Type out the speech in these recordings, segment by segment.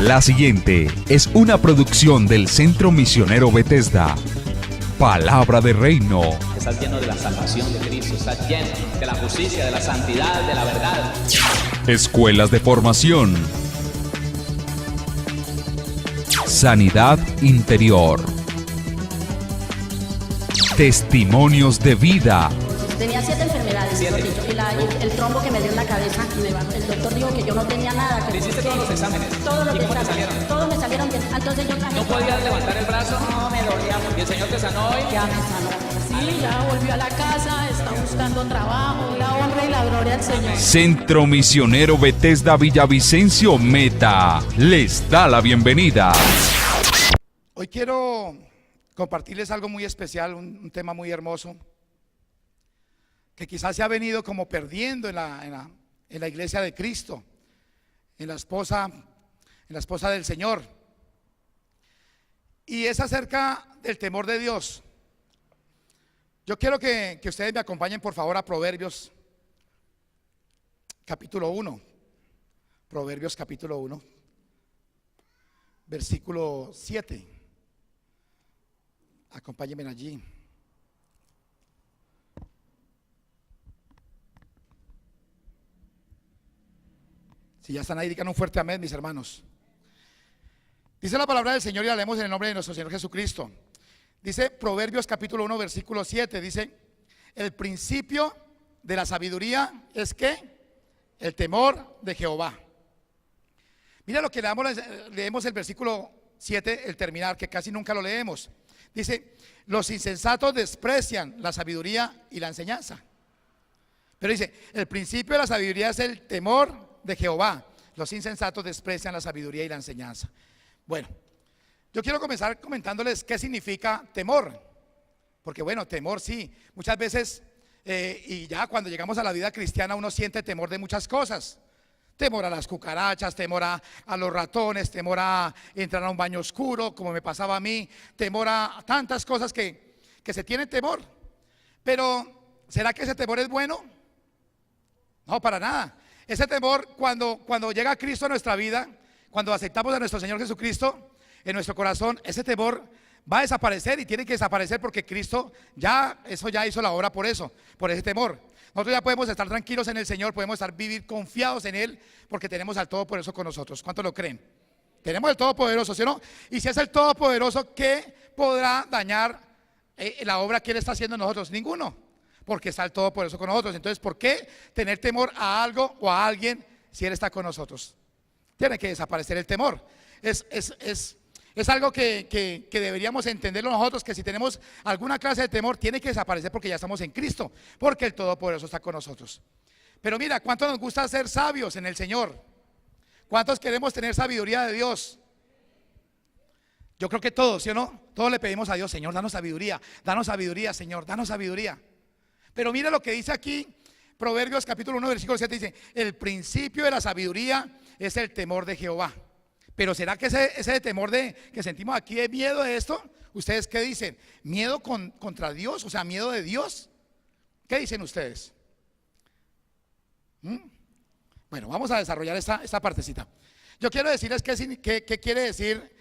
La siguiente es una producción del Centro Misionero Bethesda. Palabra de Reino. Estás lleno de la salvación de Cristo, estás lleno de la justicia, de la santidad, de la verdad. Escuelas de formación. Sanidad interior. Testimonios de vida. Tenía 7 enfermedades, mejor dicho, y el trombo que me dio en la cabeza, el doctor dijo que yo no tenía nada. Que ¿Hiciste todos los exámenes? Todos los ¿Y cómo te exámenes, salieron? todos me salieron bien. Entonces yo traje. ¿No podías levantar el brazo? No, me dolía mucho. ¿Y el Señor te sanó hoy? Ya me sanó. Sí, ya volvió a la casa, está buscando trabajo, la honra y la gloria al Señor. Centro Misionero Bethesda Villavicencio Meta les da la bienvenida. Hoy quiero compartirles algo muy especial, un tema muy hermoso, que quizás se ha venido como perdiendo en la iglesia de Cristo, en la esposa del Señor. Y es acerca del temor de Dios. Yo quiero que ustedes me acompañen por favor a Proverbios capítulo 1. Proverbios capítulo 1, versículo 7. Acompáñenme allí. Si ya están ahí, digan un fuerte amén, mis hermanos. Dice la palabra del Señor y la leemos en el nombre de nuestro Señor Jesucristo. Dice Proverbios capítulo 1, versículo 7. Dice: el principio de la sabiduría es ¿qué? El temor de Jehová. Mira lo que leemos el versículo 7, el terminar, que casi nunca lo leemos. Dice: los insensatos desprecian la sabiduría y la enseñanza. Pero dice: el principio de la sabiduría es el temor de Jehová. Los insensatos desprecian la sabiduría y la enseñanza. Bueno, yo quiero comenzar comentándoles qué significa temor. Porque bueno, temor sí, muchas veces y ya cuando llegamos a la vida cristiana uno siente temor de muchas cosas. Temor a las cucarachas, temor a los ratones, temor a entrar a un baño oscuro, como me pasaba a mí, temor a tantas cosas que se tiene temor. Pero ¿será que ese temor es bueno? No, para nada. Ese temor cuando llega Cristo a nuestra vida, cuando aceptamos a nuestro Señor Jesucristo en nuestro corazón, ese temor va a desaparecer y tiene que desaparecer porque Cristo ya hizo la obra por ese temor. Nosotros ya podemos estar tranquilos en el Señor, podemos vivir confiados en Él porque tenemos al Todopoderoso con nosotros. ¿Cuántos lo creen? Tenemos el Todopoderoso, ¿sí o no? Y si es el Todopoderoso, ¿qué podrá dañar la obra que Él está haciendo en nosotros? Ninguno, porque está el Todopoderoso con nosotros. Entonces, ¿por qué tener temor a algo o a alguien si Él está con nosotros? Tiene que desaparecer el temor. Es algo que deberíamos entenderlo nosotros, que si tenemos alguna clase de temor tiene que desaparecer porque ya estamos en Cristo, porque el Todopoderoso está con nosotros. Pero mira, ¿cuántos nos gusta ser sabios en el Señor? ¿Cuántos queremos tener sabiduría de Dios? Yo creo que todos, ¿sí o no? Todos le pedimos a Dios: Señor, danos sabiduría, Señor, danos sabiduría. Pero mira lo que dice aquí, Proverbios capítulo 1, versículo 7, dice: el principio de la sabiduría es el temor de Jehová. Pero ¿será que ese temor que sentimos aquí de miedo de esto? ¿Ustedes qué dicen? ¿Miedo contra Dios? O sea, ¿miedo de Dios? ¿Qué dicen ustedes? Bueno, vamos a desarrollar esta partecita. Yo quiero decirles qué quiere decir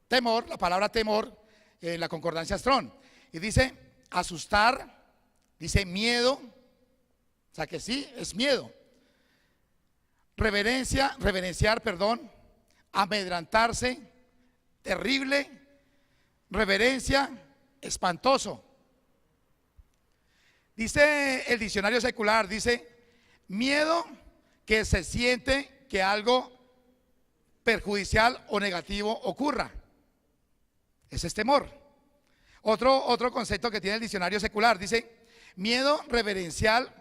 temor, la palabra temor, en la concordancia Strong. Y dice asustar, dice miedo, o sea que sí, es miedo. Reverenciar, amedrantarse, terrible, reverencia, espantoso. Dice el diccionario secular, dice miedo que se siente que algo perjudicial o negativo ocurra. Ese es temor. Otro concepto que tiene el diccionario secular dice miedo reverencial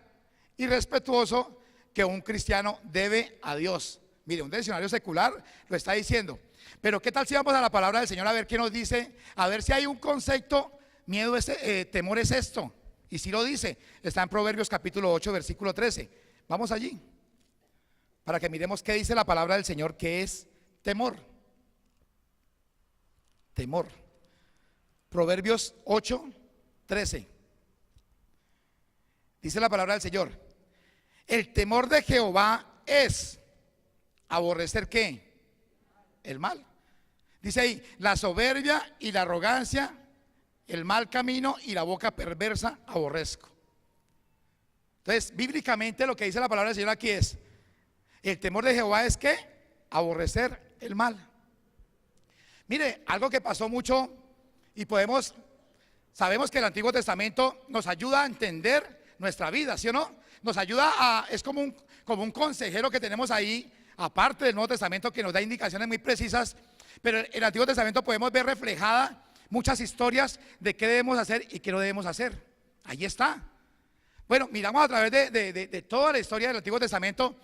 y respetuoso que un cristiano debe a Dios. Mire, un diccionario secular lo está diciendo. Pero ¿qué tal si vamos a la palabra del Señor a ver qué nos dice? A ver si hay un concepto, miedo temor es esto. Y si lo dice, está en Proverbios capítulo 8, versículo 13. Vamos allí, para que miremos qué dice la palabra del Señor, que es temor. Temor. Proverbios 8, 13. Dice la palabra del Señor: el temor de Jehová es aborrecer ¿qué? el mal. Dice ahí, la soberbia y la arrogancia, el mal camino y la boca perversa aborrezco. Entonces, bíblicamente lo que dice la palabra del Señor aquí es, el temor de Jehová es que aborrecer el mal. Mire, algo que pasó mucho y sabemos que el Antiguo Testamento nos ayuda a entender nuestra vida, ¿sí o no? Nos ayuda es como un consejero que tenemos ahí, aparte del Nuevo Testamento, que nos da indicaciones muy precisas, pero en el Antiguo Testamento podemos ver reflejada muchas historias de qué debemos hacer y qué no debemos hacer. Ahí está. Bueno, miramos a través de toda la historia del Antiguo Testamento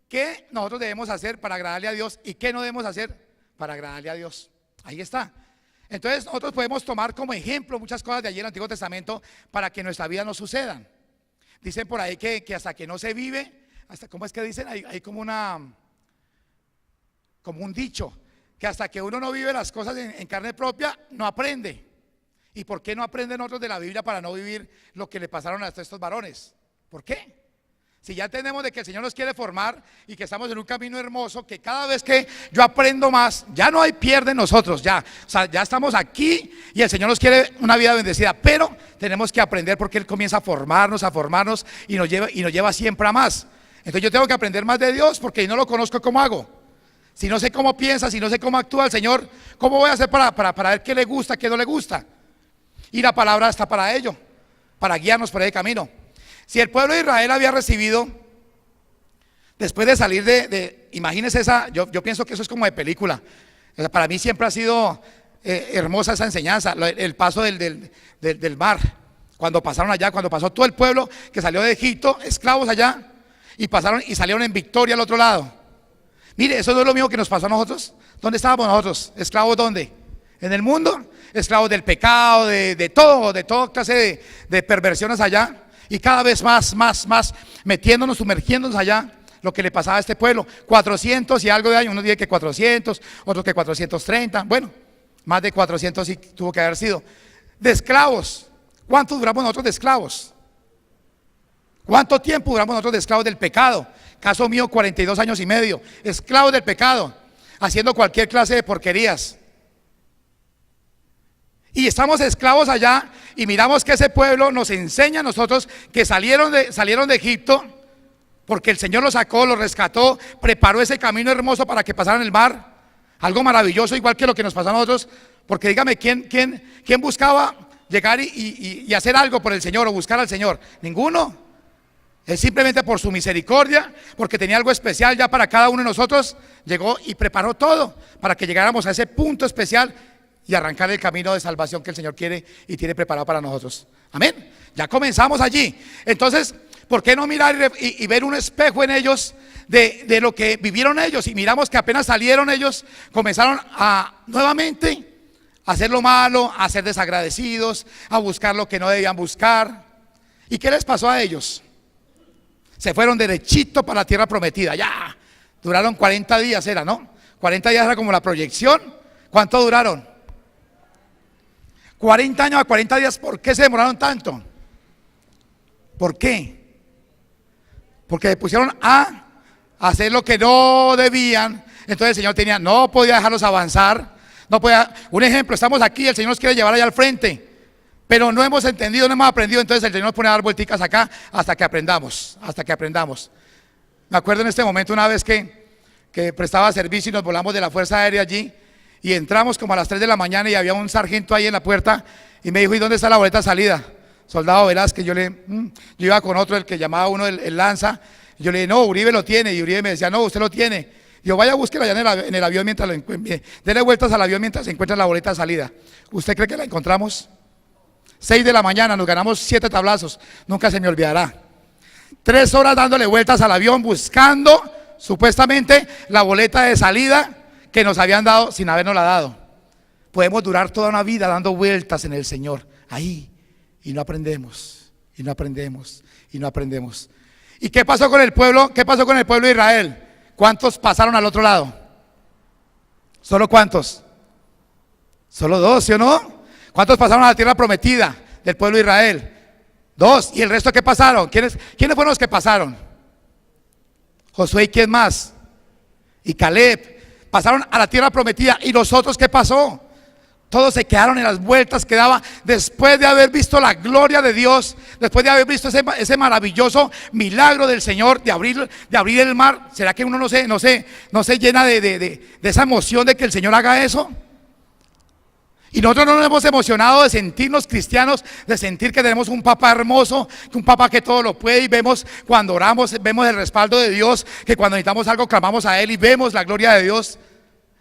qué nosotros debemos hacer para agradarle a Dios y qué no debemos hacer para agradarle a Dios. Ahí está. Entonces nosotros podemos tomar como ejemplo muchas cosas de allí en el Antiguo Testamento para que nuestra vida no sucedan. Dicen por ahí que hasta que no se vive, ¿cómo es que dicen? Hay como un dicho, que hasta que uno no vive las cosas en carne propia, no aprende. ¿Y por qué no aprenden otros de la Biblia para no vivir lo que le pasaron a estos varones? ¿Por qué? Si ya entendemos de que el Señor nos quiere formar y que estamos en un camino hermoso, que cada vez que yo aprendo más, ya no hay pierde en nosotros, o sea, ya estamos aquí y el Señor nos quiere una vida bendecida, pero tenemos que aprender porque Él comienza a formarnos y nos lleva siempre a más. Entonces yo tengo que aprender más de Dios porque si no lo conozco, ¿cómo hago? Si no sé cómo piensa, si no sé cómo actúa el Señor, ¿cómo voy a hacer para ver qué le gusta, qué no le gusta? Y la palabra está para ello, para guiarnos por ese camino. Si el pueblo de Israel había recibido, después de salir imagínense yo pienso que eso es como de película. O sea, para mí siempre ha sido hermosa esa enseñanza, el paso del mar. Cuando pasaron allá, cuando pasó todo el pueblo que salió de Egipto, esclavos allá, y pasaron y salieron en victoria al otro lado. Mire, eso no es lo mismo que nos pasó a nosotros. ¿Dónde estábamos nosotros? ¿Esclavos dónde? ¿En el mundo? Esclavos del pecado, de toda clase de perversiones allá. Y cada vez más metiéndonos, sumergiéndonos allá, lo que le pasaba a este pueblo. 400 y algo de años, unos dicen que 400, otros que 430, bueno, más de 400 sí tuvo que haber sido. De esclavos, ¿cuánto duramos nosotros de esclavos? ¿Cuánto tiempo duramos nosotros de esclavos del pecado? Caso mío, 42 años y medio, esclavos del pecado, haciendo cualquier clase de porquerías. Y estamos esclavos allá y miramos que ese pueblo nos enseña a nosotros que salieron de Egipto porque el Señor los sacó, los rescató, preparó ese camino hermoso para que pasaran el mar. Algo maravilloso, igual que lo que nos pasó a nosotros. Porque dígame, ¿quién buscaba llegar y hacer algo por el Señor o buscar al Señor? Ninguno. Es simplemente por su misericordia, porque tenía algo especial ya para cada uno de nosotros. Llegó y preparó todo para que llegáramos a ese punto especial y arrancar el camino de salvación que el Señor quiere y tiene preparado para nosotros. Amén. Ya comenzamos allí. Entonces, ¿por qué no mirar y ver un espejo en ellos de lo que vivieron ellos? Y miramos que apenas salieron ellos, comenzaron nuevamente a hacer lo malo, a ser desagradecidos, a buscar lo que no debían buscar. ¿Y qué les pasó a ellos? Se fueron derechito para la tierra prometida. Ya, duraron 40 días era, ¿no? 40 días era como la proyección. ¿Cuánto duraron? 40 años a 40 días. ¿Por qué se demoraron tanto? ¿Por qué? Porque se pusieron a hacer lo que no debían. Entonces el Señor no podía dejarlos avanzar. No podía. Un ejemplo, estamos aquí, el Señor nos quiere llevar allá al frente, pero no hemos entendido, no hemos aprendido. Entonces el Señor nos pone a dar vuelticas acá hasta que aprendamos. Me acuerdo en este momento una vez que prestaba servicio y nos volamos de la Fuerza Aérea allí. Y entramos como a las 3 de la mañana y había un sargento ahí en la puerta y me dijo: ¿y dónde está la boleta de salida? Soldado Velázquez. Yo iba con otro, el que llamaba uno el Lanza. Yo le dije: no, Uribe lo tiene. Y Uribe me decía: no, usted lo tiene. Yo: vaya, búsquela allá en el avión mientras dele vueltas al avión mientras se encuentra la boleta de salida. ¿Usted cree que la encontramos? 6 de la mañana, nos ganamos 7 tablazos. Nunca se me olvidará. 3 horas dándole vueltas al avión buscando supuestamente la boleta de salida que nos habían dado sin habernos la dado. Podemos durar toda una vida dando vueltas en el Señor ahí y no aprendemos. ¿Y qué pasó con el pueblo? ¿Qué pasó con el pueblo de Israel? ¿Cuántos pasaron al otro lado? ¿Solo cuántos? ¿Solo 2, sí o no? ¿Cuántos pasaron a la tierra prometida del pueblo de Israel? 2. ¿Y el resto qué pasaron? ¿Quiénes fueron los que pasaron? Josué y ¿quién más? Y Caleb. pasaron a la tierra prometida. ¿Y nosotros qué pasó? Todos se quedaron en las vueltas que daba después de haber visto la gloria de Dios, después de haber visto ese maravilloso milagro del Señor de abrir el mar. ¿Será que uno no se llena de esa emoción de que el Señor haga eso? Y nosotros no nos hemos emocionado de sentirnos cristianos, de sentir que tenemos un papá hermoso, que un papá que todo lo puede, y vemos cuando oramos, vemos el respaldo de Dios, que cuando necesitamos algo clamamos a Él y vemos la gloria de Dios.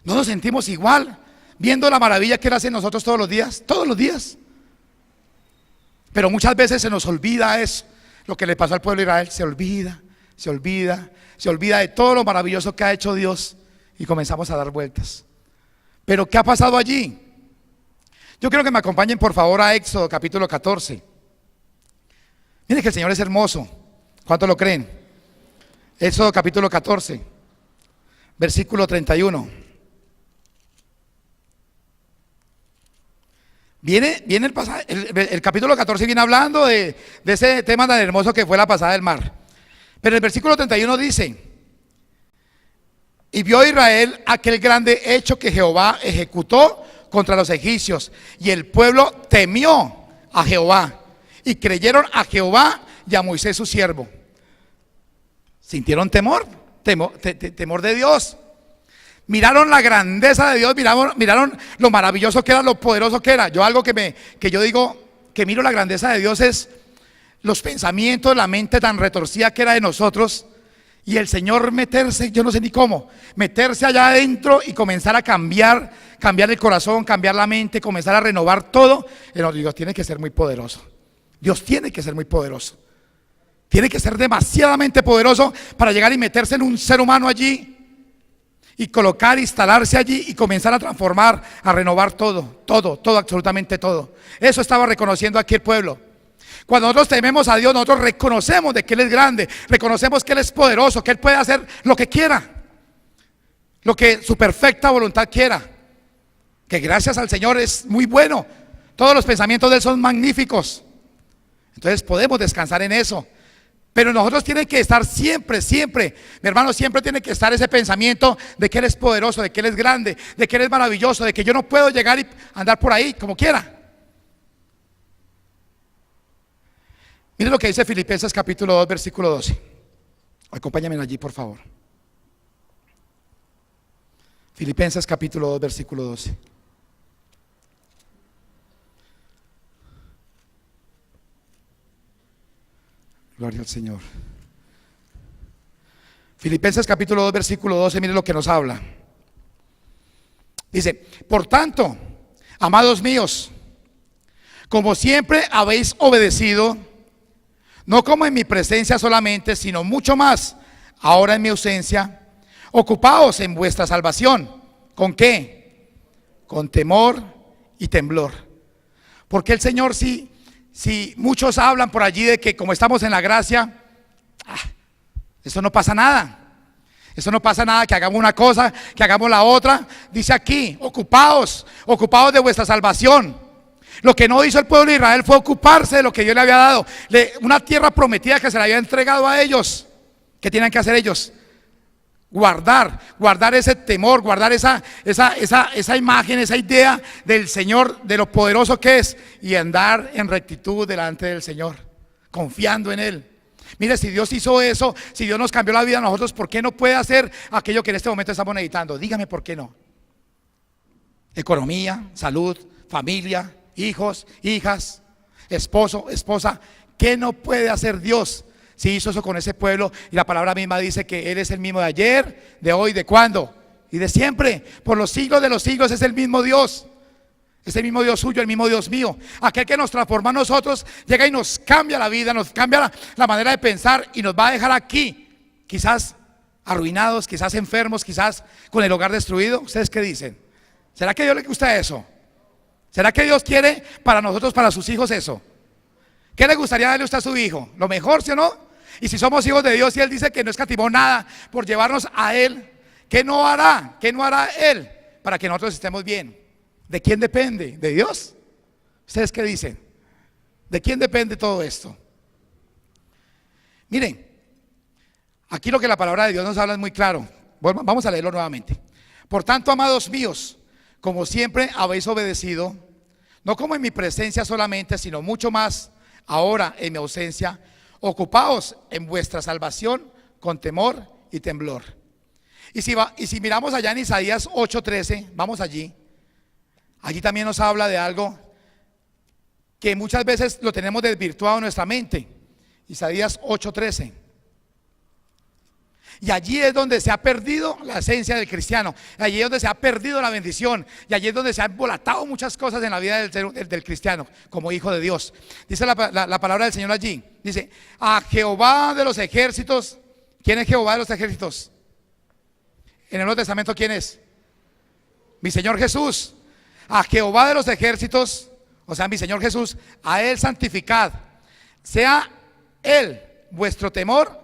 No nos sentimos igual, viendo la maravilla que Él hace en nosotros todos los días. Pero muchas veces se nos olvida eso, lo que le pasó al pueblo de Israel, se olvida de todo lo maravilloso que ha hecho Dios y comenzamos a dar vueltas. Pero ¿qué ha pasado allí? Yo quiero que me acompañen por favor a Éxodo capítulo 14. Miren que el Señor es hermoso. ¿Cuántos lo creen? Éxodo capítulo 14, versículo 31. Viene el pasaje, el capítulo 14 viene hablando de ese tema tan hermoso que fue la pasada del mar. Pero el versículo 31 dice: y vio Israel aquel grande hecho que Jehová ejecutó contra los egipcios, y el pueblo temió a Jehová, y creyeron a Jehová y a Moisés su siervo. ¿Sintieron temor de Dios? Miraron la grandeza de Dios, miraron lo maravilloso que era, lo poderoso que era. Yo algo que yo digo que miro la grandeza de Dios es los pensamientos, la mente tan retorcida que era de nosotros, y el Señor meterse, yo no sé ni cómo, meterse allá adentro y comenzar a cambiar el corazón, cambiar la mente, comenzar a renovar todo. Dios tiene que ser muy poderoso. Dios tiene que ser muy poderoso. Tiene que ser demasiadamente poderoso para llegar y meterse en un ser humano allí y colocar, instalarse allí y comenzar a transformar, a renovar todo, absolutamente todo. Eso estaba reconociendo aquí el pueblo. Cuando nosotros tememos a Dios, nosotros reconocemos de que Él es grande, reconocemos que Él es poderoso, que Él puede hacer lo que quiera, lo que su perfecta voluntad quiera, que gracias al Señor es muy bueno, todos los pensamientos de Él son magníficos. Entonces podemos descansar en eso. Pero nosotros tiene que estar siempre, mi hermano, siempre tiene que estar ese pensamiento de que Él es poderoso, de que Él es grande, de que Él es maravilloso, de que yo no puedo llegar y andar por ahí como quiera. Miren lo que dice Filipenses capítulo 2, versículo 12. Acompáñenme allí, por favor. Filipenses capítulo 2, versículo 12. Gloria al Señor. Filipenses capítulo 2, versículo 12, miren lo que nos habla. Dice: por tanto, amados míos, como siempre habéis obedecido, no como en mi presencia solamente, sino mucho más ahora en mi ausencia, ocupaos en vuestra salvación. ¿Con qué? Con temor y temblor. Porque el Señor, si muchos hablan por allí de que como estamos en la gracia, eso no pasa nada. Eso no pasa nada, que hagamos una cosa, que hagamos la otra. Dice aquí: ocupaos de vuestra salvación. Lo que no hizo el pueblo de Israel fue ocuparse de lo que Dios le había dado, una tierra prometida que se le había entregado a ellos. ¿Qué tienen que hacer ellos? Guardar ese temor, guardar esa imagen, esa idea del Señor, de lo poderoso que es, y andar en rectitud delante del Señor, confiando en Él. Mire, si Dios hizo eso, si Dios nos cambió la vida a nosotros, ¿por qué no puede hacer aquello que en este momento estamos meditando? Dígame por qué no. Economía, salud, familia, hijos, hijas, esposo, esposa. ¿Qué no puede hacer Dios? Si hizo eso con ese pueblo, y la palabra misma dice que Él es el mismo de ayer, de hoy, de cuándo y de siempre, por los siglos de los siglos. Es el mismo Dios, es el mismo Dios suyo, el mismo Dios mío. Aquel que nos transforma a nosotros, llega y nos cambia la vida, nos cambia la manera de pensar, y nos va a dejar aquí, quizás arruinados, quizás enfermos, quizás con el hogar destruido. ¿Ustedes qué dicen? ¿Será que a Dios le gusta eso? ¿Será que Dios quiere para nosotros, para sus hijos, eso? ¿Qué le gustaría darle usted a su hijo? ¿Lo mejor, sí o no? Y si somos hijos de Dios y Él dice que no escatimó nada por llevarnos a Él, ¿qué no hará? ¿Qué no hará Él para que nosotros estemos bien? ¿De quién depende? ¿De Dios? ¿Ustedes qué dicen? ¿De quién depende todo esto? Miren, aquí lo que la palabra de Dios nos habla es muy claro. Vamos a leerlo nuevamente. Por tanto, amados míos, como siempre habéis obedecido, no como en mi presencia solamente, sino mucho más ahora en mi ausencia, ocupaos en vuestra salvación con temor y temblor. Y si miramos allá en Isaías 8:13, vamos allí. Allí también nos habla de algo que muchas veces lo tenemos desvirtuado en nuestra mente. Isaías 8:13. Y allí es donde se ha perdido la esencia del cristiano. Allí es donde se ha perdido la bendición. Y allí es donde se han embolatado muchas cosas en la vida del cristiano como hijo de Dios. Dice la palabra del Señor allí. Dice, a Jehová de los ejércitos. ¿Quién es Jehová de los ejércitos? En el Nuevo Testamento, ¿quién es? Mi Señor Jesús. A Jehová de los ejércitos, o sea, mi Señor Jesús, a Él santificad. Sea Él vuestro temor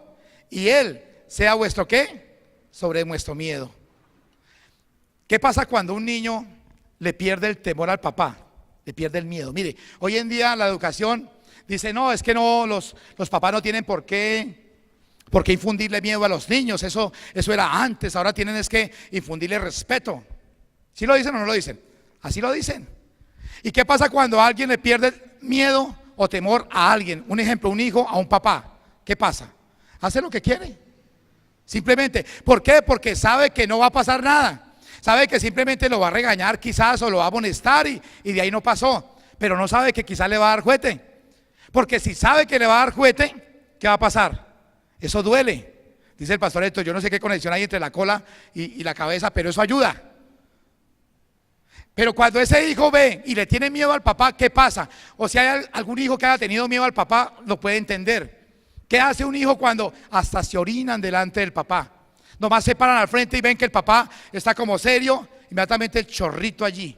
y Él sea vuestro ¿qué? Sobre vuestro miedo. ¿Qué pasa cuando un niño le pierde el temor al papá? Le pierde el miedo. Mire, hoy en día la educación dice, no, es que no, los papás no tienen por qué infundirle miedo a los niños. Eso era antes, ahora tienen es que infundirle respeto. ¿Sí lo dicen o no lo dicen? Así lo dicen. ¿Y qué pasa cuando alguien le pierde miedo o temor a alguien? Un ejemplo, un hijo a un papá. ¿Qué pasa? Hace lo que quiere. Simplemente, ¿por qué? Porque sabe que no va a pasar nada. Sabe que simplemente lo va a regañar quizás o lo va a amonestar y de ahí no pasó. Pero no sabe que quizás le va a dar juguete. Porque si sabe que le va a dar juguete, ¿qué va a pasar? Eso duele. Dice el pastor Héctor, yo no sé qué conexión hay entre la cola y la cabeza, pero eso ayuda. Pero cuando ese hijo ve y le tiene miedo al papá, ¿qué pasa? O si hay algún hijo que haya tenido miedo al papá, lo puede entender. ¿Qué hace un hijo cuando hasta se orinan delante del papá? Nomás se paran al frente y ven que el papá está como serio, inmediatamente el chorrito allí.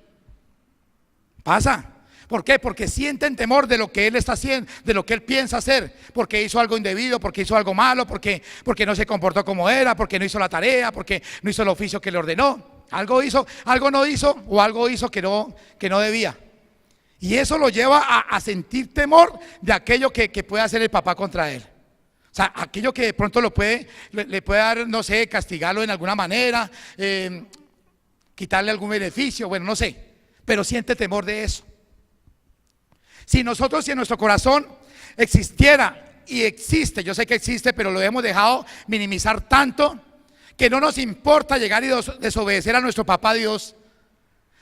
Pasa. ¿Por qué? Porque sienten temor de lo que él está haciendo, de lo que él piensa hacer, porque hizo algo indebido, porque hizo algo malo, porque no se comportó como era, porque no hizo la tarea, porque no hizo el oficio que le ordenó. Algo hizo, algo no hizo o algo hizo que no debía. Y eso lo lleva a sentir temor de aquello que puede hacer el papá contra él. O sea, aquello que de pronto le puede dar, no sé, castigarlo en alguna manera, quitarle algún beneficio, bueno, no sé, pero siente temor de eso. Si en nuestro corazón existiera, y existe, yo sé que existe, pero lo hemos dejado minimizar tanto, que no nos importa llegar y desobedecer a nuestro papá Dios,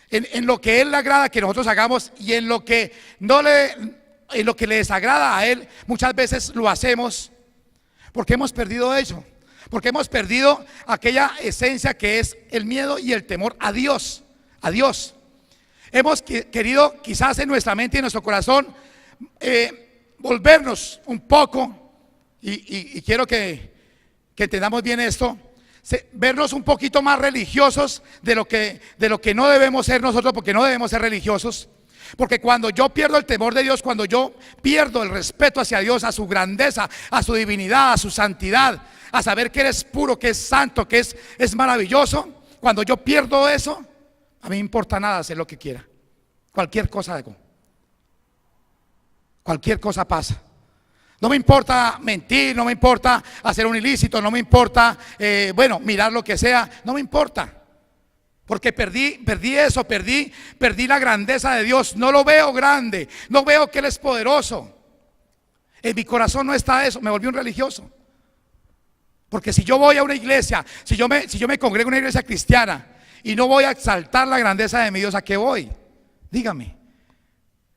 en lo que Él le agrada que nosotros hagamos y en lo que le desagrada a Él, muchas veces lo hacemos. Porque hemos perdido eso, porque hemos perdido aquella esencia que es el miedo y el temor a Dios, a Dios. Hemos querido quizás en nuestra mente y en nuestro corazón volvernos un poco, y quiero que entendamos bien esto, vernos un poquito más religiosos de lo que no debemos ser nosotros, porque no debemos ser religiosos. Porque cuando yo pierdo el temor de Dios, cuando yo pierdo el respeto hacia Dios, a su grandeza, a su divinidad, a su santidad, a saber que Él es puro, que es santo, que es maravilloso, cuando yo pierdo eso, a mí me importa nada hacer lo que quiera. Cualquier cosa hago. Cualquier cosa pasa. No me importa mentir, no me importa hacer un ilícito, no me importa, mirar lo que sea, no me importa. Porque perdí eso, perdí la grandeza de Dios. No lo veo grande, no veo que Él es poderoso. En mi corazón no está eso, me volví un religioso. Porque si yo voy a una iglesia, si yo me congrego en una iglesia cristiana y no voy a exaltar la grandeza de mi Dios, ¿a qué voy? Dígame.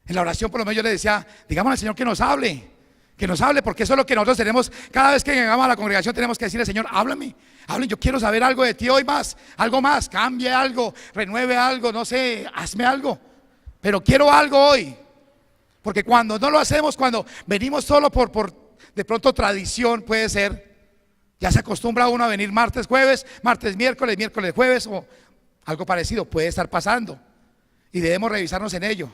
En la oración por lo menos yo le decía, digámosle al Señor que nos hable. Que nos hable, porque eso es lo que nosotros tenemos. Cada vez que llegamos a la congregación tenemos que decirle, Señor, háblame, yo quiero saber algo de ti hoy más, algo más, cambie algo, renueve algo, no sé, hazme algo, pero quiero algo hoy. Porque cuando no lo hacemos, cuando venimos solo por de pronto tradición, puede ser, ya se acostumbra uno a venir martes, jueves, martes, miércoles, miércoles, jueves, o algo parecido puede estar pasando, y debemos revisarnos en ello.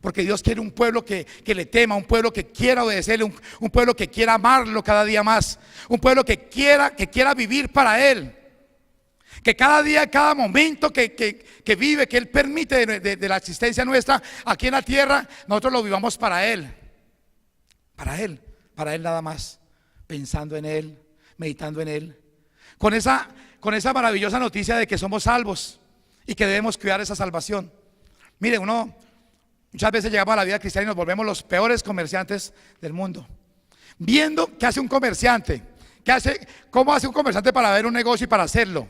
Porque Dios quiere un pueblo que le tema, un pueblo que quiera obedecerle, un pueblo que quiera amarlo cada día más, un pueblo que quiera vivir para Él. Que cada día, cada momento que vive, que Él permite de la existencia nuestra aquí en la tierra, nosotros lo vivamos para Él. Para Él nada más, pensando en Él, meditando en Él. con esa maravillosa noticia de que somos salvos y que debemos cuidar esa salvación. Mire, muchas veces llegamos a la vida cristiana y nos volvemos los peores comerciantes del mundo, viendo qué hace un comerciante, cómo hace un comerciante para ver un negocio y para hacerlo.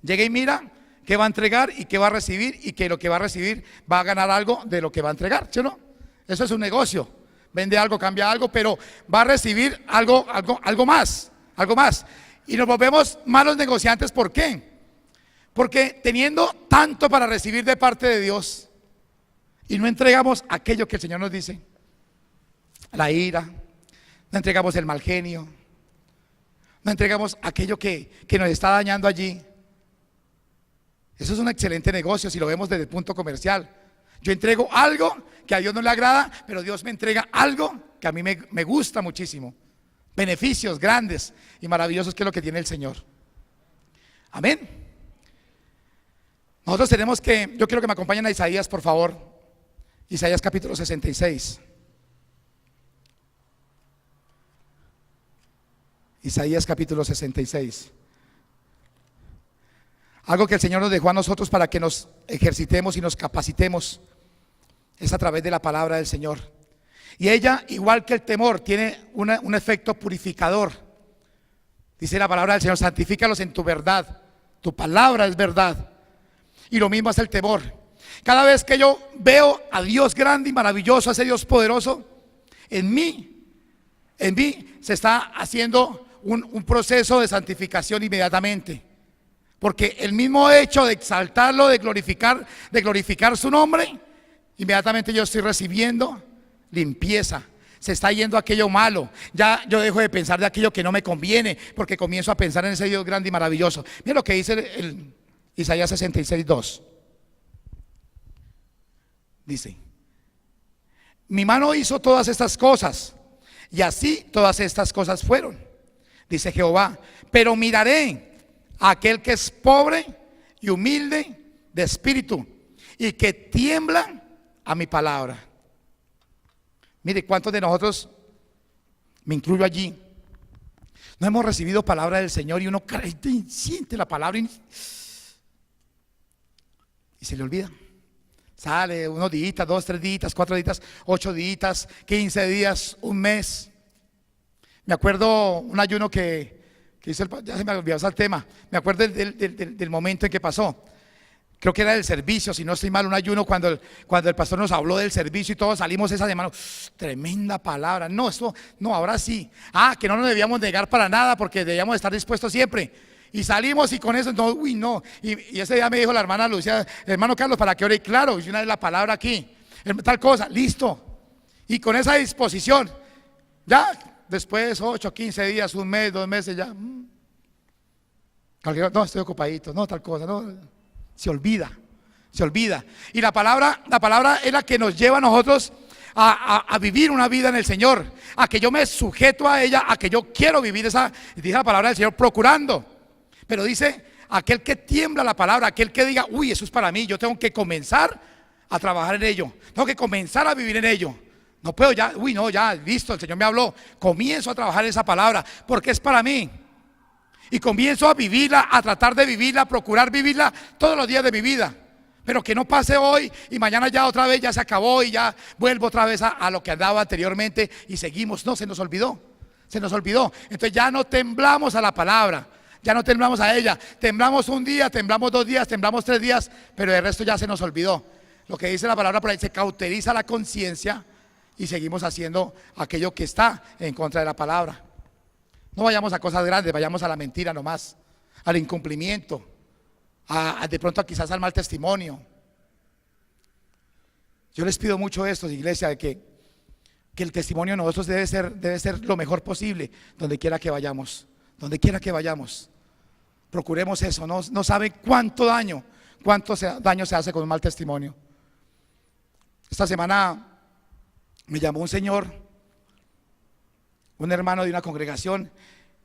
Llega y mira qué va a entregar y qué va a recibir, y que lo que va a recibir va a ganar algo de lo que va a entregar, ¿sí o no? Eso es un negocio. Vende algo, cambia algo, pero va a recibir algo más. Y nos volvemos malos negociantes. ¿Por qué? Porque teniendo tanto para recibir de parte de Dios y no entregamos aquello que el Señor nos dice, la ira, no entregamos el mal genio, no entregamos aquello que nos está dañando allí. Eso es un excelente negocio si lo vemos desde el punto comercial. Yo entrego algo que a Dios no le agrada, pero Dios me entrega algo que a mí me gusta muchísimo. Beneficios grandes y maravillosos, que es lo que tiene el Señor. Amén. Nosotros tenemos que, yo quiero que me acompañen a Isaías, por favor. Isaías capítulo 66. Isaías capítulo 66. Algo que el Señor nos dejó a nosotros para que nos ejercitemos y nos capacitemos es a través de la palabra del Señor. Y ella, igual que el temor, tiene un efecto purificador. Dice la palabra del Señor: santifícalos en tu verdad, tu palabra es verdad. Y lo mismo hace el temor. Cada vez que yo veo a Dios grande y maravilloso, a ese Dios poderoso, en mí se está haciendo un proceso de santificación inmediatamente. Porque el mismo hecho de exaltarlo, de glorificar su nombre, inmediatamente yo estoy recibiendo limpieza. Se está yendo aquello malo. Ya yo dejo de pensar de aquello que no me conviene, porque comienzo a pensar en ese Dios grande y maravilloso. Mira lo que dice el Isaías 66:2. Dice: mi mano hizo todas estas cosas, y así todas estas cosas fueron, dice Jehová. Pero miraré a aquel que es pobre y humilde de espíritu, y que tiembla a mi palabra. Mire, ¿cuántos de nosotros, me incluyo allí, no hemos recibido palabra del Señor y uno siente la palabra y se le olvida? Sale unos días, 2, 3 días, 4 días, 8 días, 15 días, un mes. Me acuerdo un ayuno que hizo ya se me olvidó el tema. Me acuerdo del momento en que pasó. Creo que era del servicio, si no estoy mal, un ayuno cuando el pastor nos habló del servicio y todos salimos esa semana. Tremenda palabra. No, ahora sí. Que no nos debíamos negar para nada, porque debíamos estar dispuestos siempre. Y salimos y con eso, no. Y ese día me dijo la hermana Lucia: hermano Carlos, ¿para qué ore? Claro, y una vez la palabra aquí, tal cosa, listo. Y con esa disposición, ya después 8, 15 días, un mes, 2 meses, ya. No, estoy ocupadito, no, tal cosa, no. Se olvida. Y la palabra es la que nos lleva a nosotros a vivir una vida en el Señor, a que yo me sujeto a ella, a que yo quiero vivir esa, dice la palabra del Señor, procurando. Pero dice, aquel que tiembla la palabra, aquel que diga: uy, eso es para mí, yo tengo que comenzar a trabajar en ello, tengo que comenzar a vivir en ello. No puedo ya, ya, listo, el Señor me habló, comienzo a trabajar en esa palabra, porque es para mí. Y comienzo a vivirla, a tratar de vivirla, a procurar vivirla todos los días de mi vida. Pero que no pase hoy y mañana ya otra vez ya se acabó y ya vuelvo otra vez a lo que andaba anteriormente y seguimos. No, se nos olvidó. Entonces ya no temblamos a la palabra, ya no temblamos a ella. Temblamos un día, temblamos 2 días, temblamos 3 días, pero el resto ya se nos olvidó. Lo que dice la palabra por ahí: se cauteriza la conciencia, y seguimos haciendo aquello que está en contra de la palabra. No vayamos a cosas grandes, vayamos a la mentira nomás, al incumplimiento, de pronto quizás al mal testimonio. Yo les pido mucho esto, iglesia, de que el testimonio de nosotros debe ser lo mejor posible, donde quiera que vayamos. Procuremos eso. No sabe cuánto daño se hace con un mal testimonio. Esta semana me llamó un señor, un hermano de una congregación,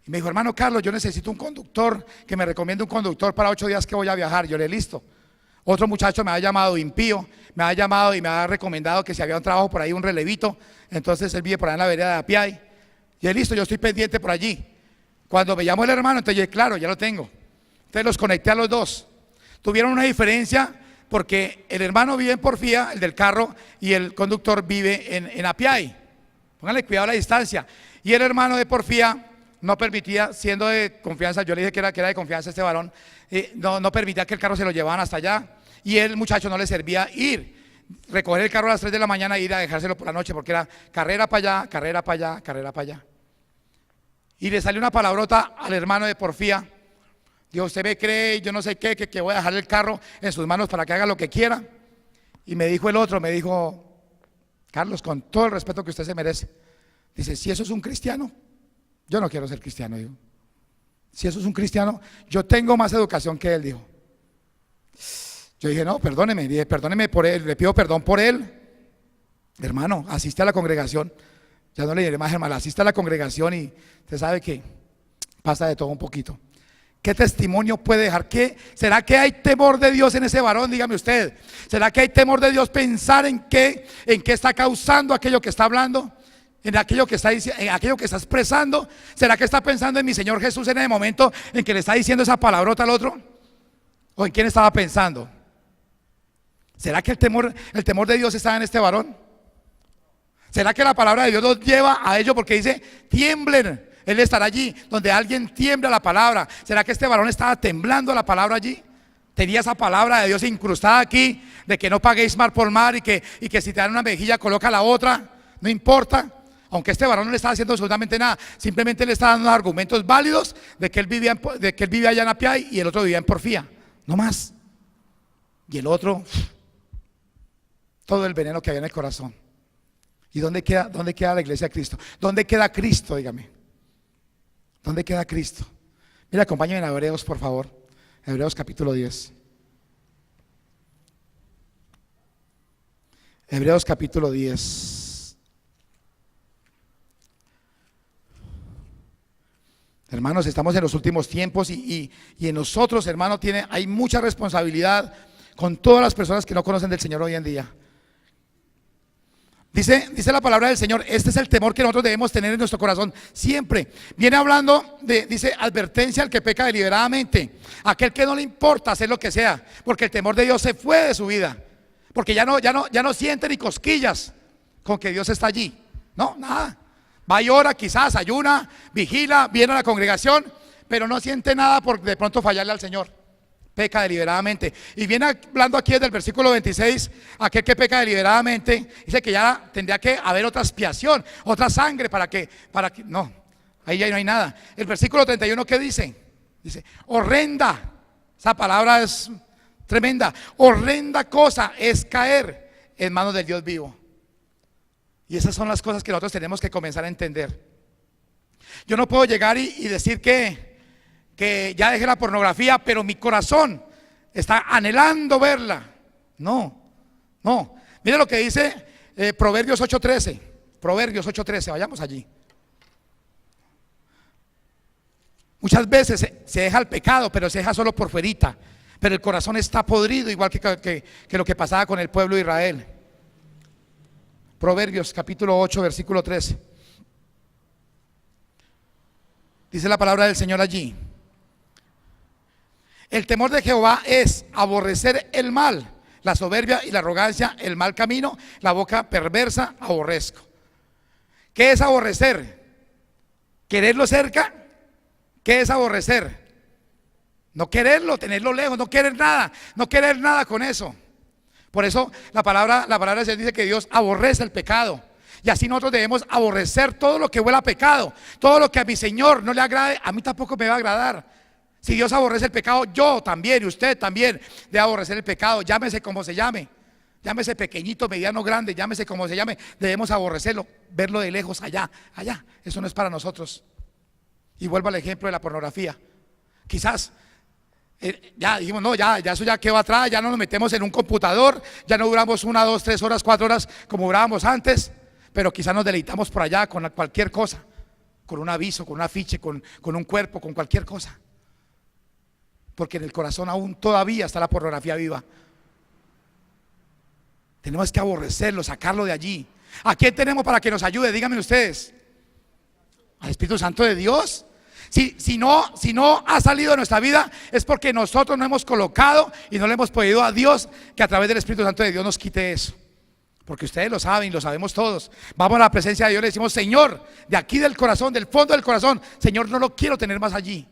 y me dijo: hermano Carlos, yo necesito un conductor, que me recomiende un conductor para 8 días que voy a viajar. Yo le dije: listo. Otro muchacho me ha llamado, impío, me ha llamado y me ha recomendado que si había un trabajo por ahí, un relevito. Entonces él vive por allá en la vereda de Apiay. Y él: listo, yo estoy pendiente por allí. Cuando me llamó el hermano, entonces yo dije, claro, ya lo tengo. Entonces los conecté a los dos. Tuvieron una diferencia porque el hermano vive en Porfía, el del carro, y el conductor vive en Apiay. Pónganle cuidado a la distancia. Y el hermano de Porfía no permitía, siendo de confianza, yo le dije que era de confianza este varón, no permitía que el carro se lo llevaban hasta allá. Y el muchacho no le servía recoger el carro a las 3 de la mañana e ir a dejárselo por la noche, porque era carrera para allá, carrera para allá, carrera para allá. Y le salió una palabrota al hermano de Porfía. Dijo, usted me cree, yo no sé qué, que voy a dejar el carro en sus manos para que haga lo que quiera. Y me dijo el otro, me dijo, Carlos, con todo el respeto que usted se merece, dice, si eso es un cristiano, yo no quiero ser cristiano, digo. Si eso es un cristiano, yo tengo más educación que él, dijo. Yo dije, no, perdóneme, dije, perdóneme por él, le pido perdón por él. Hermano, asiste a la congregación. Ya no le diré más, hermano, asiste a la congregación y usted sabe que pasa de todo un poquito. ¿Qué testimonio puede dejar? ¿Será que hay temor de Dios en ese varón? Dígame usted. ¿Será que hay temor de Dios pensar en qué está causando aquello que está hablando? ¿En aquello que está diciendo, en aquello que está expresando? ¿Será que está pensando en mi Señor Jesús en el momento en que le está diciendo esa palabrota al otro? ¿O en quién estaba pensando? ¿Será que el temor de Dios está en este varón? ¿Será que la palabra de Dios los lleva a ello porque dice, tiemblen? Él estará allí donde alguien tiembla la palabra. ¿Será que este varón estaba temblando la palabra allí? Tenía esa palabra de Dios incrustada aquí, de que no paguéis mar por mar y que si te dan una mejilla coloca la otra, no importa. Aunque este varón no le estaba haciendo absolutamente nada, simplemente le estaba dando argumentos válidos de que él vivía allá en Apiay y el otro vivía en Porfía, no más. Y el otro, todo el veneno que había en el corazón. ¿Y dónde queda la iglesia de Cristo? ¿Dónde queda Cristo? Dígame. ¿Dónde queda Cristo? Mira, acompáñenme a Hebreos, por favor. Hebreos capítulo 10. Hebreos capítulo 10. Hermanos, estamos en los últimos tiempos y en nosotros, hermano, hay mucha responsabilidad con todas las personas que no conocen del Señor hoy en día. Dice la palabra del Señor, este es el temor que nosotros debemos tener en nuestro corazón siempre. Viene hablando dice, advertencia al que peca deliberadamente, aquel que no le importa hacer lo que sea, porque el temor de Dios se fue de su vida, porque ya no siente ni cosquillas con que Dios está allí. No, nada. Va y ora, quizás ayuna, vigila, viene a la congregación, pero no siente nada por de pronto fallarle al Señor. Peca deliberadamente. Y viene hablando aquí desde el versículo 26, aquel que peca deliberadamente, dice que ya tendría que haber otra expiación, otra sangre para que no, ahí ya no hay nada. El versículo 31, ¿qué dice? Dice, horrenda, esa palabra es tremenda, horrenda cosa es caer en manos del Dios vivo. Y esas son las cosas que nosotros tenemos que comenzar a entender. Yo no puedo llegar y decir que ya dejé la pornografía, pero mi corazón está anhelando verla. No. Mire lo que dice Proverbios 8:13. Proverbios 8:13, vayamos allí. Muchas veces se deja el pecado, pero se deja solo por fuerita. Pero el corazón está podrido, igual que lo que pasaba con el pueblo de Israel. Proverbios capítulo 8, versículo 13. Dice la palabra del Señor allí. El temor de Jehová es aborrecer el mal, la soberbia y la arrogancia, el mal camino, la boca perversa, aborrezco. ¿Qué es aborrecer? ¿Quererlo cerca? ¿Qué es aborrecer? No quererlo, tenerlo lejos, no querer nada con eso. Por eso la palabra de Dios dice que Dios aborrece el pecado. Y así nosotros debemos aborrecer todo lo que huela a pecado, todo lo que a mi Señor no le agrade, a mí tampoco me va a agradar. Si Dios aborrece el pecado, yo también y usted también debe aborrecer el pecado, llámese como se llame, llámese pequeñito, mediano, grande, llámese como se llame, debemos aborrecerlo, verlo de lejos, allá, eso no es para nosotros. Y vuelvo al ejemplo de la pornografía. Quizás ya dijimos, no, ya eso ya quedó atrás, ya no nos metemos en un computador, ya no duramos 1, 2, 3 horas, 4 horas como durábamos antes, pero quizás nos deleitamos por allá con cualquier cosa, con un aviso, con un afiche, con un cuerpo, con cualquier cosa. Porque en el corazón aún todavía está la pornografía viva. Tenemos que aborrecerlo, sacarlo de allí. ¿A quién tenemos para que nos ayude? Díganme ustedes. ¿Al Espíritu Santo de Dios? Si no ha salido de nuestra vida, es porque nosotros no hemos colocado y no le hemos pedido a Dios que a través del Espíritu Santo de Dios nos quite eso. Porque ustedes lo saben, lo sabemos todos. Vamos a la presencia de Dios y le decimos: Señor, de aquí del corazón, del fondo del corazón, Señor, no lo quiero tener más allí.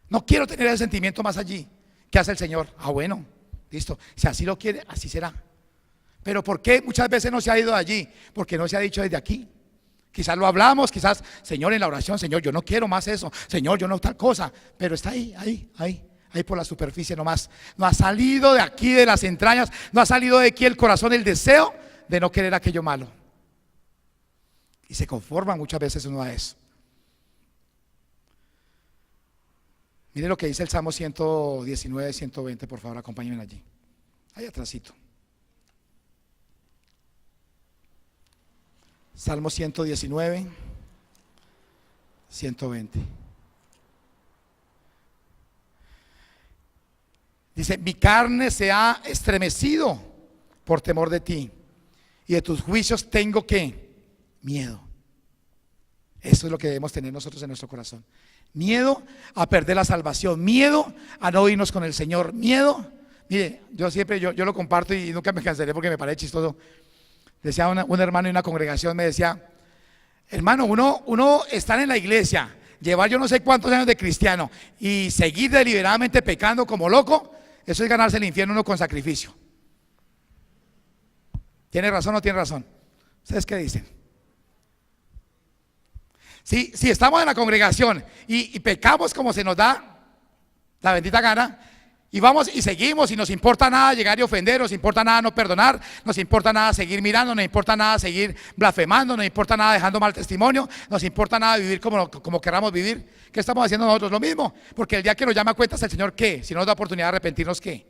No quiero tener ese sentimiento más allí. ¿Qué hace el Señor? Ah, bueno, listo. Si así lo quiere, así será. Pero ¿por qué muchas veces no se ha ido de allí? Porque no se ha dicho desde aquí. Quizás lo hablamos, quizás, Señor, en la oración: Señor, yo no quiero más eso, Señor, yo no tal cosa. Pero está ahí por la superficie nomás. No ha salido de aquí, de las entrañas, no ha salido de aquí el corazón, el deseo de no querer aquello malo. Y se conforma muchas veces uno a eso. Mire lo que dice el Salmo 119, 120, por favor, acompáñenme allí. Ahí atrásito. Salmo 119, 120. Dice: mi carne se ha estremecido por temor de ti, y de tus juicios tengo ¿qué? Miedo. Eso es lo que debemos tener nosotros en nuestro corazón. Miedo a perder la salvación, miedo a no irnos con el Señor, miedo. Mire, yo siempre, yo lo comparto y nunca me cansaré porque me parece chistoso. Decía un hermano en una congregación, me decía: hermano, uno estar en la iglesia, llevar yo no sé cuántos años de cristiano y seguir deliberadamente pecando como loco, eso es ganarse el infierno uno con sacrificio. ¿Tiene razón o no tiene razón? ¿Ustedes qué dicen? Si estamos en la congregación y pecamos como se nos da la bendita gana, y vamos y seguimos, y nos importa nada llegar y ofender, nos importa nada no perdonar, nos importa nada seguir mirando, nos importa nada seguir blasfemando, nos importa nada dejando mal testimonio, nos importa nada vivir como queramos vivir, ¿qué estamos haciendo nosotros? Lo mismo, porque el día que nos llama a cuentas el Señor, ¿qué? Si no nos da oportunidad de arrepentirnos, ¿qué?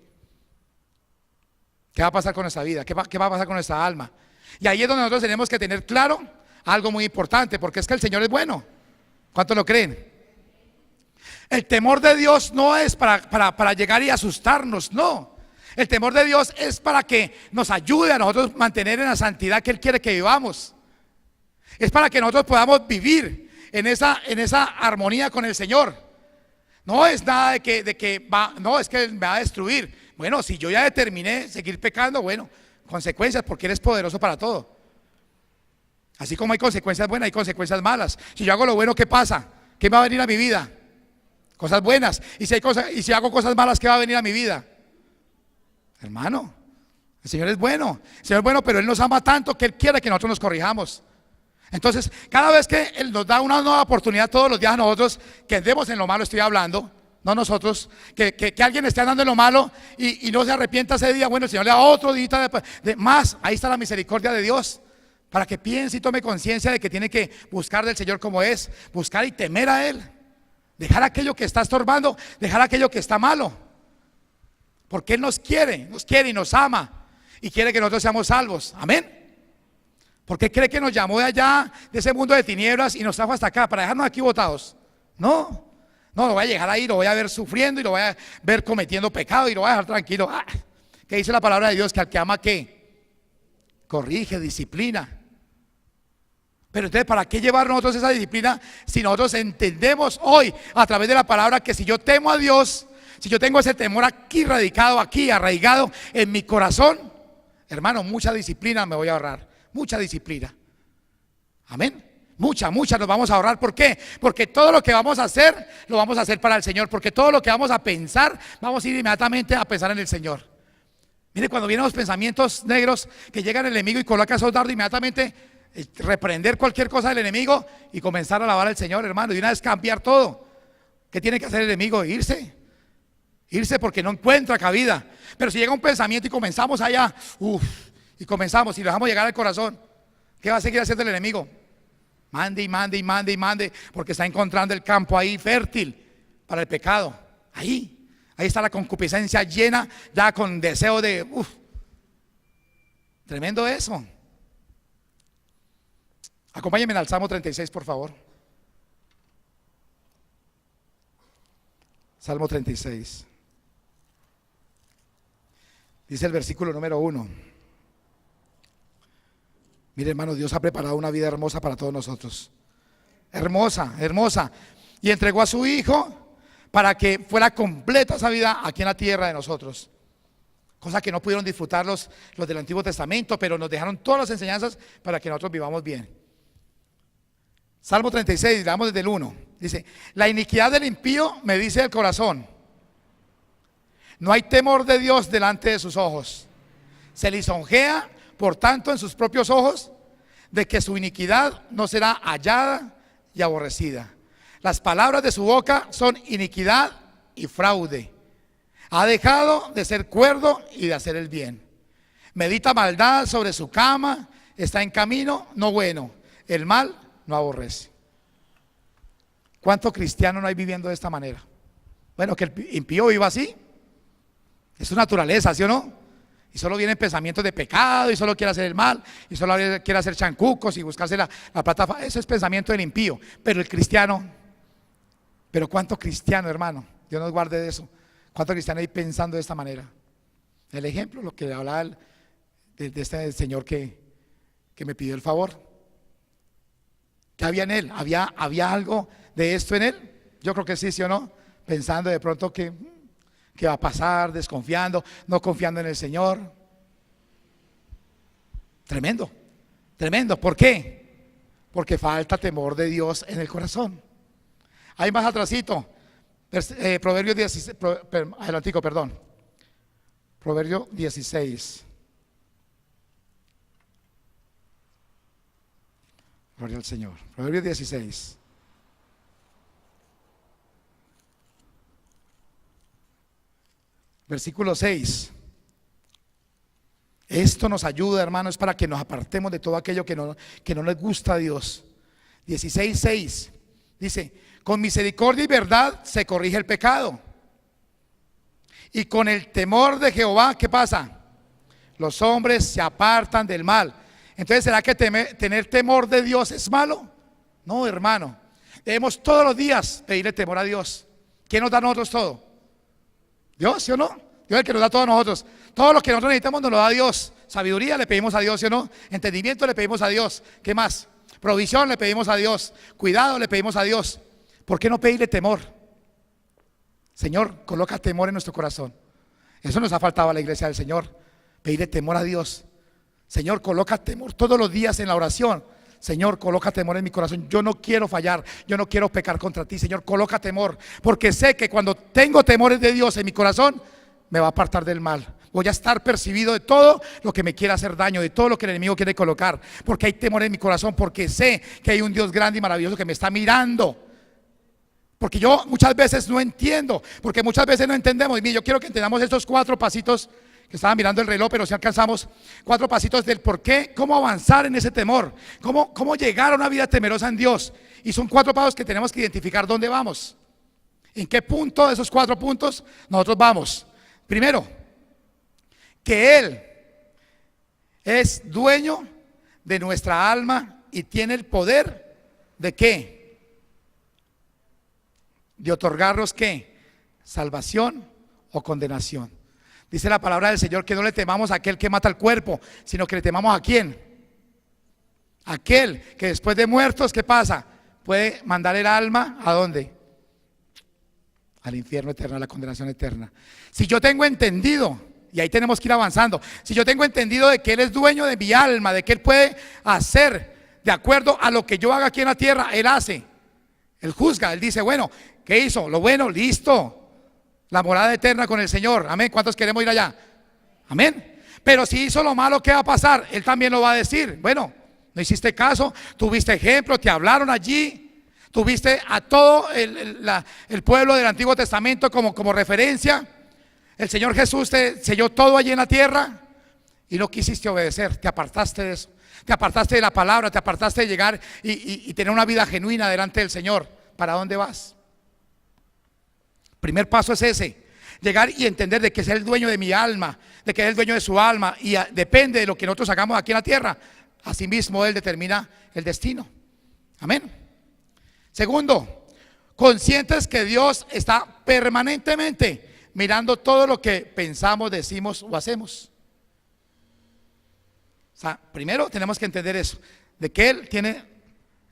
¿Qué va a pasar con nuestra vida? ¿Qué va a pasar con nuestra alma? Y ahí es donde nosotros tenemos que tener claro algo muy importante, porque es que el Señor es bueno. ¿Cuántos lo creen? El temor de Dios no es para llegar y asustarnos, no. El temor de Dios es para que nos ayude a nosotros mantener en la santidad que Él quiere que vivamos. Es para que nosotros podamos vivir en esa armonía con el Señor. No es nada de que no, es que Él me va a destruir. Bueno, si yo ya determiné seguir pecando, bueno, consecuencias, porque Él es poderoso para todo. Así como hay consecuencias buenas, hay consecuencias malas. Si yo hago lo bueno, ¿qué pasa? ¿Qué va a venir a mi vida? Cosas buenas. Y si hago cosas malas, ¿qué va a venir a mi vida? Hermano, el Señor es bueno. El Señor es bueno, pero Él nos ama tanto que Él quiere que nosotros nos corrijamos. Entonces, cada vez que Él nos da una nueva oportunidad todos los días a nosotros, que andemos en lo malo, estoy hablando, no nosotros, que alguien esté andando en lo malo y no se arrepienta ese día, bueno, el Señor le da otro día de más. Ahí está la misericordia de Dios, para que piense y tome conciencia de que tiene que buscar del Señor como es, buscar y temer a Él, dejar aquello que está estorbando, dejar aquello que está malo, porque Él nos quiere y nos ama y quiere que nosotros seamos salvos. Amén. ¿Por qué cree que nos llamó de allá, de ese mundo de tinieblas, y nos trajo hasta acá para dejarnos aquí botados? No, lo voy a llegar ahí, lo voy a ver sufriendo y lo voy a ver cometiendo pecado y lo voy a dejar tranquilo. ¿Qué dice la palabra de Dios? Que al que ama, ¿qué? Corrige, disciplina. Pero entonces, ¿para qué llevar nosotros esa disciplina si nosotros entendemos hoy a través de la palabra que si yo temo a Dios, si yo tengo ese temor aquí radicado, aquí arraigado en mi corazón, hermano, mucha disciplina me voy a ahorrar, mucha disciplina. Amén. Mucha nos vamos a ahorrar. ¿Por qué? Porque todo lo que vamos a hacer, lo vamos a hacer para el Señor. Porque todo lo que vamos a pensar, vamos a ir inmediatamente a pensar en el Señor. Mire, cuando vienen los pensamientos negros que llega el enemigo y coloca esos dardos, inmediatamente reprender cualquier cosa del enemigo y comenzar a alabar al Señor, hermano, y una vez cambiar todo. ¿Qué tiene que hacer el enemigo? Irse porque no encuentra cabida. Pero si llega un pensamiento y comenzamos allá, y comenzamos y lo dejamos llegar al corazón, ¿qué va a seguir haciendo el enemigo? Mande, porque está encontrando el campo ahí fértil para el pecado. Ahí está la concupiscencia llena, ya con deseo de tremendo eso. Acompáñenme al Salmo 36, por favor. Salmo 36. Dice el versículo número 1. Mire, hermano, Dios ha preparado una vida hermosa para todos nosotros. Hermosa. y entregó a su Hijo para que fuera completa esa vida aquí en la tierra de nosotros. Cosa que no pudieron disfrutar los del Antiguo Testamento, pero nos dejaron todas las enseñanzas para que nosotros vivamos bien. Salmo 36, leamos desde el 1. Dice: la iniquidad del impío me dice el corazón, no hay temor de Dios delante de sus ojos. Se lisonjea, por tanto, en sus propios ojos, de que su iniquidad no será hallada y aborrecida. Las palabras de su boca son iniquidad y fraude. Ha dejado de ser cuerdo y de hacer el bien. Medita maldad sobre su cama, está en camino no bueno, el mal no aborrece. ¿Cuánto cristiano no hay viviendo de esta manera? Bueno, que el impío viva así, es su naturaleza, ¿sí o no? Y solo vienen pensamientos de pecado, y solo quiere hacer el mal, y solo quiere hacer chancucos y buscarse la plata. Eso es pensamiento del impío. Pero el cristiano, pero ¿cuánto cristiano, hermano? Dios nos guarde de eso. ¿Cuánto cristiano hay pensando de esta manera? El ejemplo, lo que hablaba de este señor que me pidió el favor. ¿Qué había en él? ¿Había algo de esto en él? Yo creo que sí, ¿sí o no? Pensando de pronto que va a pasar, desconfiando, no confiando en el Señor. Tremendo, tremendo. ¿Por qué? Porque falta temor de Dios en el corazón. Hay más atrasito, Proverbios 16, adelantico, perdón. Proverbio 16. Gloria al Señor. Proverbios 16. Versículo 6. Esto nos ayuda, hermanos, para que nos apartemos de todo aquello que no les gusta a Dios. 16:6 dice: con misericordia y verdad se corrige el pecado, y con el temor de Jehová, ¿qué pasa? Los hombres se apartan del mal. Entonces, ¿será que tener temor de Dios es malo? No, hermano. Debemos todos los días pedirle temor a Dios. ¿Quién nos da a nosotros todo? Dios, ¿sí o no? Dios es el que nos da todo a nosotros. Todo lo que nosotros necesitamos nos lo da Dios. Sabiduría le pedimos a Dios, ¿sí o no? Entendimiento le pedimos a Dios. ¿Qué más? Provisión le pedimos a Dios. Cuidado le pedimos a Dios. ¿Por qué no pedirle temor? Señor, coloca temor en nuestro corazón. Eso nos ha faltado a la iglesia del Señor. Pedirle temor a Dios. Señor, coloca temor todos los días en la oración. Señor, coloca temor en mi corazón. Yo no quiero fallar, yo no quiero pecar contra ti. Señor, coloca temor, porque sé que cuando tengo temores de Dios en mi corazón, me va a apartar del mal. Voy a estar percibido de todo lo que me quiera hacer daño, de todo lo que el enemigo quiere colocar, porque hay temor en mi corazón, porque sé que hay un Dios grande y maravilloso que me está mirando. Porque yo muchas veces no entiendo, porque muchas veces no entendemos. Y mire, yo quiero que entendamos estos 4 pasitos, que estaba mirando el reloj, pero si alcanzamos 4 pasitos del por qué, cómo avanzar en ese temor, cómo llegar a una vida temerosa en Dios. Y son 4 pasos que tenemos que identificar dónde vamos, en qué punto de esos 4 puntos nosotros vamos. Primero, que Él es dueño de nuestra alma y tiene el poder de ¿qué? De otorgarnos ¿qué? Salvación o condenación. Dice la palabra del Señor que no le temamos a aquel que mata el cuerpo, sino que le temamos ¿a quién? Aquel que después de muertos, ¿qué pasa? Puede mandar el alma ¿a dónde? Al infierno eterno, a la condenación eterna. Si yo tengo entendido, y ahí tenemos que ir avanzando, si yo tengo entendido de que Él es dueño de mi alma, de que Él puede hacer de acuerdo a lo que yo haga aquí en la tierra, Él hace. Él juzga, Él dice, bueno, ¿qué hizo? Lo bueno, listo. La morada eterna con el Señor, amén. ¿Cuántos queremos ir allá? Amén. Pero si hizo lo malo, ¿qué va a pasar? Él también lo va a decir. Bueno, no hiciste caso, tuviste ejemplo, te hablaron allí, tuviste a todo el pueblo del Antiguo Testamento como referencia. El Señor Jesús te selló todo allí en la tierra y no quisiste obedecer, te apartaste de eso, te apartaste de la palabra, te apartaste de llegar y tener una vida genuina delante del Señor. ¿Para dónde vas? Primer paso es ese, llegar y entender de que es el dueño de mi alma, de que es el dueño de su alma y depende de lo que nosotros hagamos aquí en la tierra. Asimismo Él determina el destino. Amén. Segundo, conscientes que Dios está permanentemente mirando todo lo que pensamos, decimos o hacemos. O sea, primero tenemos que entender eso, de que Él tiene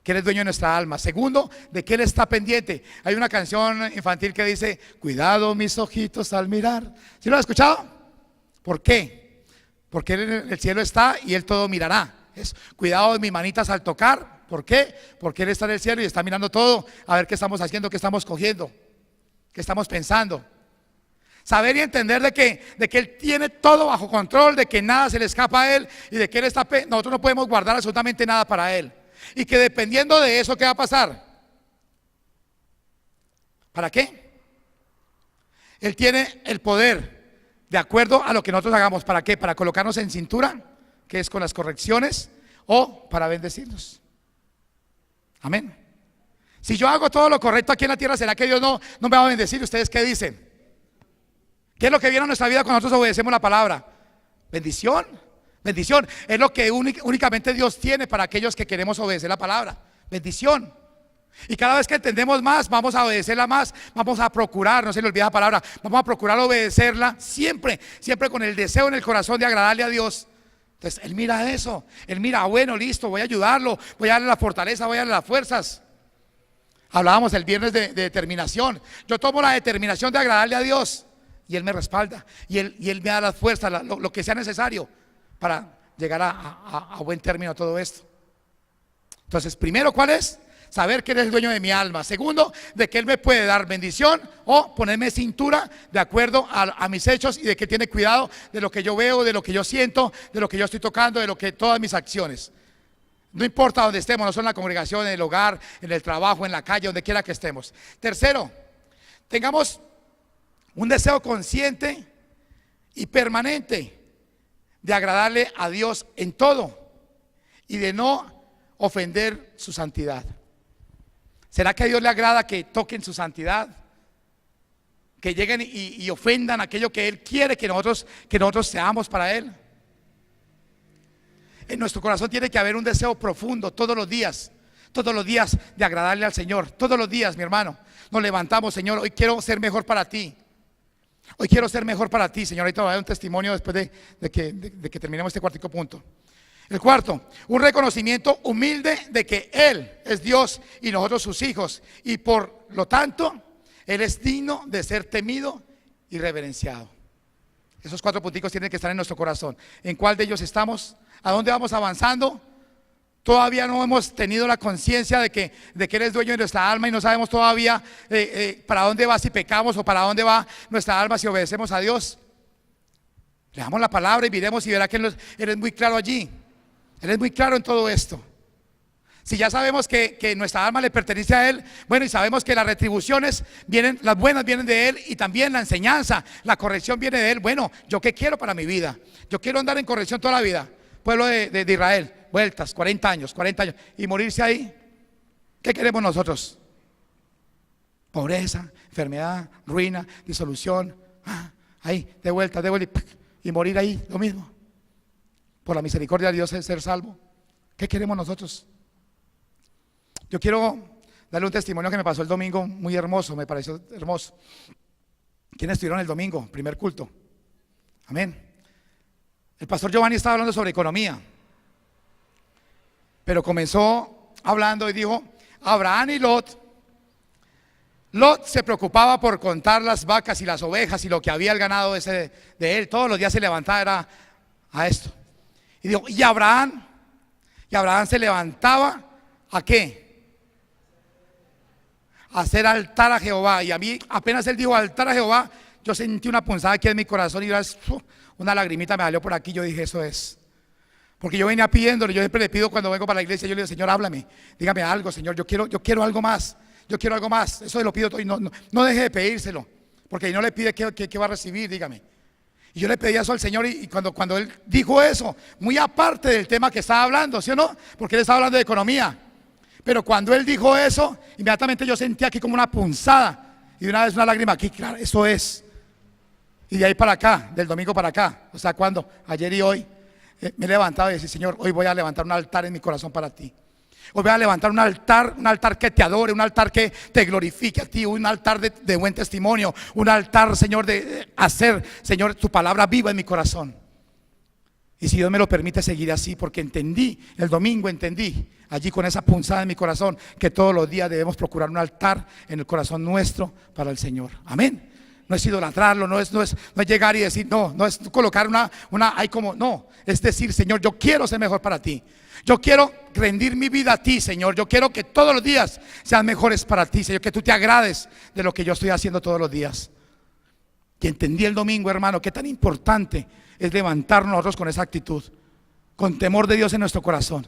que Él es dueño de nuestra alma. Segundo, de que Él está pendiente. Hay una canción infantil que dice: cuidado mis ojitos al mirar. ¿Sí lo has escuchado? ¿Por qué? Porque Él en el cielo está y Él todo mirará. Es cuidado de mis manitas al tocar. ¿Por qué? Porque Él está en el cielo y está mirando todo, a ver qué estamos haciendo, qué estamos cogiendo, qué estamos pensando. Saber y entender de que Él tiene todo bajo control, de que nada se le escapa a Él y de que Él está, nosotros no podemos guardar absolutamente nada para Él. Y que dependiendo de eso, ¿qué va a pasar? ¿Para qué? Él tiene el poder de acuerdo a lo que nosotros hagamos. ¿Para qué? Para colocarnos en cintura, que es con las correcciones, o para bendecirnos. Amén. Si yo hago todo lo correcto aquí en la tierra, ¿será que Dios no me va a bendecir? ¿Ustedes qué dicen? ¿Qué es lo que viene a nuestra vida cuando nosotros obedecemos la palabra? Bendición. Bendición es lo que únicamente Dios tiene para aquellos que queremos obedecer la palabra. Bendición. Y cada vez que entendemos más, vamos a obedecerla más, vamos a procurar, no se le olvida la palabra, vamos a procurar obedecerla siempre, siempre con el deseo en el corazón de agradarle a Dios. Entonces Él mira eso, Él mira, bueno, listo, voy a ayudarlo, voy a darle la fortaleza, voy a darle las fuerzas. Hablábamos el viernes de determinación. Yo tomo la determinación de agradarle a Dios y Él me respalda y Él me da las fuerzas, lo que sea necesario para llegar a buen término todo esto. Entonces, primero, ¿cuál es? Saber que Él es el dueño de mi alma. Segundo, de que Él me puede dar bendición o ponerme cintura de acuerdo a mis hechos y de que tiene cuidado de lo que yo veo, de lo que yo siento, de lo que yo estoy tocando, de lo que todas mis acciones. No importa donde estemos, no solo en la congregación, en el hogar, en el trabajo, en la calle, donde quiera que estemos. Tercero, tengamos un deseo consciente y permanente de agradarle a Dios en todo y de no ofender su santidad. ¿Será que a Dios le agrada que toquen su santidad? Que lleguen y ofendan aquello que Él quiere que nosotros seamos para Él. En nuestro corazón tiene que haber un deseo profundo todos los días de agradarle al Señor. Todos los días, mi hermano, nos levantamos: Señor, hoy quiero ser mejor para ti. Hoy quiero ser mejor para ti, Señor. Ahorita voy a dar un testimonio después de que terminemos este cuartico punto. El cuarto, un reconocimiento humilde de que Él es Dios y nosotros sus hijos, y por lo tanto Él es digno de ser temido y reverenciado. Esos 4 punticos tienen que estar en nuestro corazón. ¿En cuál de ellos estamos? ¿A dónde vamos avanzando? Todavía no hemos tenido la conciencia de que Él es dueño de nuestra alma y no sabemos todavía para dónde va si pecamos o para dónde va nuestra alma si obedecemos a Dios. Leamos la palabra y miremos y verá que Él es muy claro allí. Él es muy claro en todo esto. Si ya sabemos que nuestra alma le pertenece a Él, bueno, y sabemos que las retribuciones vienen, las buenas vienen de Él, y también la enseñanza, la corrección viene de Él. Bueno, ¿yo qué quiero para mi vida? Yo quiero andar en corrección toda la vida. Pueblo de Israel, vueltas, 40 años, y morirse ahí. ¿Qué queremos nosotros? Pobreza, enfermedad, ruina, disolución. Ahí, de vuelta, y morir ahí, lo mismo. Por la misericordia de Dios es ser salvo. ¿Qué queremos nosotros? Yo quiero darle un testimonio que me pasó el domingo, muy hermoso, me pareció hermoso. ¿Quiénes estuvieron el domingo? Primer culto. Amén. El pastor Giovanni estaba hablando sobre economía, pero comenzó hablando y dijo: Abraham y Lot. Lot se preocupaba por contar las vacas y las ovejas y lo que había el ganado ese de él. Todos los días se levantaba era a esto. Y dijo, y Abraham se levantaba ¿a qué? A hacer altar a Jehová. Y a mí apenas él dijo altar a Jehová, yo sentí una punzada aquí en mi corazón y una lagrimita me salió por aquí. Yo dije, eso es. Porque yo venía pidiéndole, yo siempre le pido cuando vengo para la iglesia, yo le digo, Señor, háblame, dígame algo, Señor, yo quiero algo más. Yo quiero algo más, eso se lo pido todo y no deje de pedírselo, porque si no le pide, ¿qué va a recibir? Dígame. Y yo le pedí eso al Señor y cuando Él dijo eso, muy aparte del tema que estaba hablando, ¿sí o no? Porque Él estaba hablando de economía. Pero cuando Él dijo eso, inmediatamente yo sentí aquí como una punzada y de una vez una lágrima aquí, claro, eso es. Y de ahí para acá, del domingo para acá, o sea, cuando ayer y hoy, me he levantado y decía, Señor, hoy voy a levantar un altar en mi corazón para ti. Hoy voy a levantar un altar que te adore, un altar que te glorifique a ti, un altar de buen testimonio, un altar, Señor, de hacer, Señor, tu palabra viva en mi corazón. Y si Dios me lo permite, seguiré así, porque entendí, el domingo entendí, allí con esa punzada en mi corazón, que todos los días debemos procurar un altar en el corazón nuestro para el Señor. Amén. No es idolatrarlo, no es llegar y decir, no es colocar no, es decir, Señor, yo quiero ser mejor para ti. Yo quiero rendir mi vida a ti, Señor. Yo quiero que todos los días sean mejores para ti, Señor, que tú te agrades de lo que yo estoy haciendo todos los días. Y entendí el domingo, hermano, qué tan importante es levantarnos nosotros con esa actitud, con temor de Dios en nuestro corazón,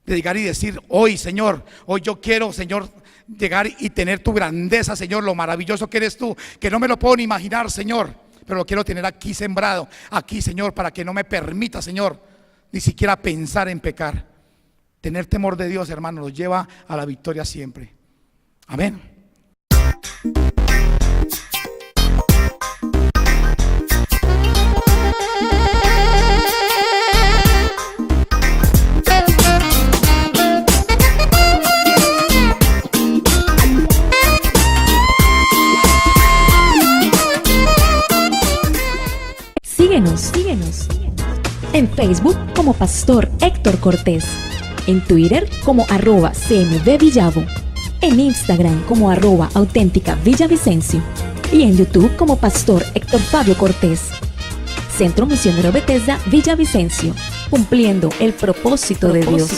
de llegar y decir, hoy, Señor, hoy yo quiero, Señor, llegar y tener tu grandeza, Señor, lo maravilloso que eres tú, que no me lo puedo ni imaginar, Señor, pero lo quiero tener aquí sembrado, aquí, Señor, para que no me permita, Señor, ni siquiera pensar en pecar. Tener temor de Dios, hermano, nos lleva a la victoria siempre. Amén. Síguenos en Facebook como Pastor Héctor Cortés, en Twitter como @CMVillavo, en Instagram como @auténtica Villavicencio y en YouTube como Pastor Héctor Fabio Cortés. Centro Misionero Bethesda Villavicencio, cumpliendo el propósito de Dios.